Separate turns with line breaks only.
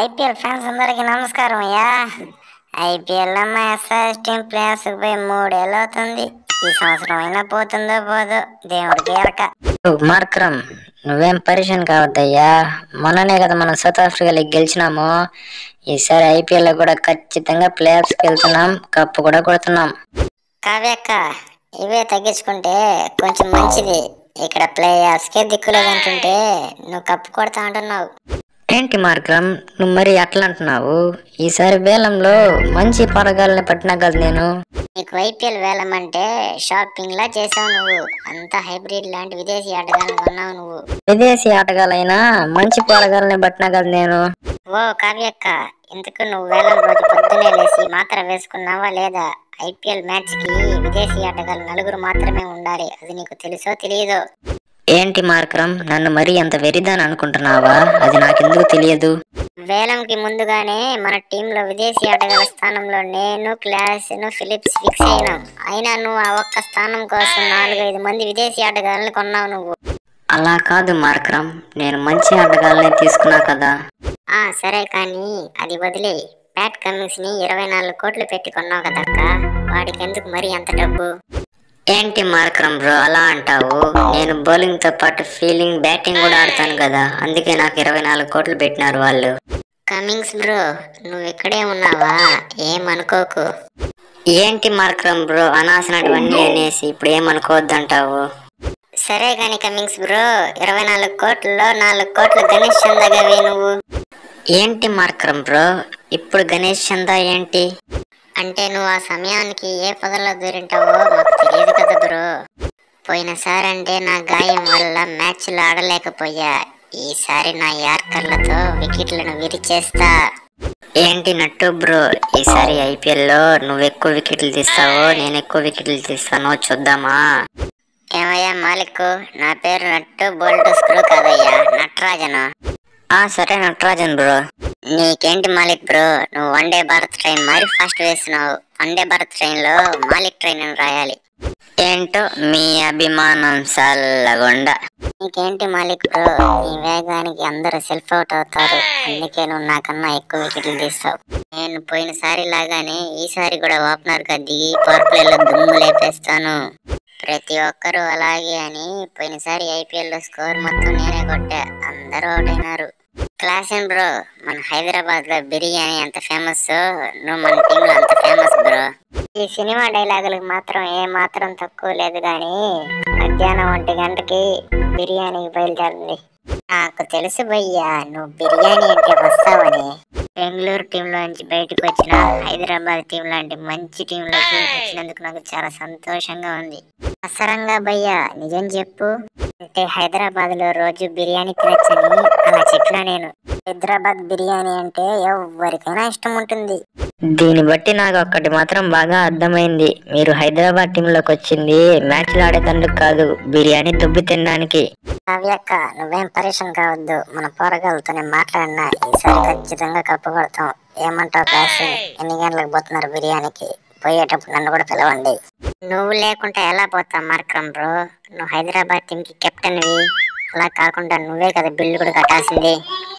IPL fans అందరికి నమస్కారం అయ్యా. ఐపీఎల్ మా ఎస్ఆర్ఎస్ టీం ప్లేయర్స్ పోయి 3 ఏళ్ళు అవుతుంది. ఈ సంవత్సరం అయినా పోతుందో పోదో దేవుడికి ఎరక.
మార్క్రమ్, నువ్వేం పరిచయం కావద్దయ్యా. మొన్ననే కదా మనం సౌత్ ఆఫ్రికా లీగ్ గెలిచినాము. ఈసారి ఐపీఎల్ లో కూడా ఖచ్చితంగా ప్లే ఆఫ్స్ కి వెళ్తున్నాం, కప్పు కూడా కొడుతున్నాం.
కావ్యక్క, ఇవే తగ్గించుకుంటే కొంచెం మంచిది. ఇక్కడ ప్లేయర్స్ కే దిక్కులేదంటుంటే నువ్వు కప్పు కొడతా అంటున్నావు.
ఏంటి మార్క్రమ్, నువ్వు మరి అట్లా అంటున్నావు? ఈసారి వేలంలో మంచి పరగాలని పట్టినా కదా నేను.
నీకు ఐపీఎల్ వేలం అంటే షాపింగ్ లా చేసావు నువ్వు. అంతా హైబ్రిడ్ లాంటి విదేశీ ఆటగాళ్ళని కొన్నావు నువ్వు.
విదేశీ ఆటగాళ్ళైనా మంచి పరగాలని పట్టినా కదా నేను.
ఓ కావ్యక్క, ఇంతకు నువ్వు వేలం రోజు పొద్దునే లేసి మాత్ర వేసుకున్నావా లేదా? ఐపీఎల్ మ్యాచ్ కి విదేశీ ఆటగాళ్ళు 4 మాత్రమే ఉండాలి. అది నీకు తెలుసో తెలియదో?
ఏంటి మార్క్రమ్, నన్ను మరీ అంత వెరిదాని అనుకుంటున్నావా? అది నాకెందుకు తెలియదు.
వేలంకి ముందుగానే మన టీంలో విదేశీ ఆటగాళ్ళ స్థానంలో నేను, క్లాస్, ఫిలిప్స్ ఫిక్స్ అయినాం. అయినా నువ్వు ఆ ఒక్క స్థానం కోసం 4-5 మంది విదేశీ ఆటగాళ్ళని కొన్నావు నువ్వు.
అలా కాదు మార్క్రమ్, నేను మంచి ఆటగాళ్ళని తీసుకున్నా కదా.
సరే కానీ అది వదిలే. ప్యాట్ కమిన్స్ ని 24 కోట్లు పెట్టి కొన్నావు కదక్క, వాడికి ఎందుకు మరి అంత డబ్బు?
ఏంటి మార్క్రమ్ బ్రో అలా అంటావు? నేను బౌలింగ్ తో పాటు ఫీల్డింగ్, బ్యాటింగ్ కూడా ఆడతాను కదా, అందుకే నాకు 24 కోట్లు పెట్టినారు వాళ్ళు.
కమింగ్స్ బ్రో, నువ్వు ఇక్కడే ఉన్నావా? ఏమనుకోకు.
ఏంటి మార్క్రమ్ బ్రో అనాల్సినటువన్నీ అనేసి ఇప్పుడు ఏమనుకోవద్దంటావు?
సరే గాని కమింగ్స్ బ్రో, 24 కోట్లలో 4 కోట్లు గణేష్ చందాగా వే నువ్వు.
ఏంటి మార్క్రమ్ బ్రో, ఇప్పుడు గణేష్ చందా ఏంటి?
అంటే నువ్వు ఆ సమయానికి ఏ పొదలో దూరింటావో మాకు తెలియదు కదా బ్రో. పోయినసారి అంటే నా గాయం వల్ల మ్యాచ్లు ఆడలేకపోయా. ఈసారి నా యార్కర్లతో వికెట్లను విరిచేస్తా.
ఏంటి నట్టు బ్రో, ఈసారి ఐపీఎల్ లో నువ్వు ఎక్కువ వికెట్లు తీస్తావో నేను ఎక్కువ వికెట్లు తీస్తానో చూద్దామా?
ఏమయ్యా మాలిక్, నా పేరు నట్టు బోల్ట్ స్క్రూ కాదయ్యా, నటరాజను.
సరే నటరాజన్ బ్రో.
నీకేంటి మాలిక్ బ్రో, నువ్వు వన్డే భారత్ ట్రైన్ మరి ఫాస్ట్ వేస్తున్నావు. వన్డే భారత్ ట్రైన్ లో మాలిక్ ట్రైన్ అని రాయాలి.
ఏంటో మీ అభిమానం సల్లగుండ.
నీకేంటి మాలిక్ బ్రో, నీ వేగానికి అందరూ సెల్ఫ్ అవుట్ అవుతారు. అందుకే నువ్వు నాకన్నా ఎక్కువ వికెట్లు తీస్తావు. నేను పోయినసారి లాగానే ఈసారి కూడా ఓపెనర్ గా దిగి పవర్ ప్లే లో దుమ్ము లేపేస్తాను. ప్రతి ఒక్కరూ అలాగే అని పోయినసారి ఐపీఎల్ లో స్కోర్ మొత్తం నేనే కొట్టా, అందరూ అవుట్ అయినారు. క్లాసెన్ బ్రో, మన హైదరాబాద్ లో బిర్యానీ ఎంత ఫేమస్, నువ్వు మన టీంలో అంత ఫేమస్ బ్రో. ఈ సినిమా డైలాగులకు మాత్రం ఏ మాత్రం తక్కువ లేదు గాని మధ్యాహ్నం 1 గంటకి బిర్యానీకి బయలుదేరింది. నాకు తెలుసు భయ్యా, నువ్వు బిర్యానీ అంటే వస్తావని. బెంగళూరు టీంలోంచి బయటకు వచ్చిన హైదరాబాద్ టీం లాంటి మంచి టీంలోకి వచ్చినందుకు నాకు చాలా సంతోషంగా ఉంది. అసరంగా భయ్యా, నిజం చెప్పు. అంటే హైదరాబాద్ లో రోజు బిర్యానీ తినచ్చని అలా చెప్పినా నేను. హైదరాబాద్ బిర్యానీ అంటే ఎవరికైనా ఇష్టం ఉంటుంది.
దీన్ని బట్టి నాకు ఒక్కటి మాత్రం బాగా అర్థమైంది, మీరు హైదరాబాద్ టీమ్ లోకి వచ్చింది మ్యాచ్లు ఆడేటందుకు కాదు, బిర్యానీ దుబ్బి తినడానికి.
కావ్యక్క, నువ్వేం పరిశ్రమ కావద్దు. మన పోరగాళ్ళతోనే మాట్లాడినా ఈసారి ఖచ్చితంగా కప్పు కొడతాం. ఏమంటావు క్లాసు? ఎన్ని గంటలకు పోతున్నారు బిర్యానీకి? పోయేటప్పుడు నన్ను కూడా పిలవండి. నువ్వు లేకుంటే ఎలా పోతాం మార్క్రమ్ బ్రో, నువ్వు హైదరాబాద్ టీం కి కెప్టెన్వి. అలా కాకుండా నువ్వే కదా బిల్లు కూడా కట్టాల్సింది.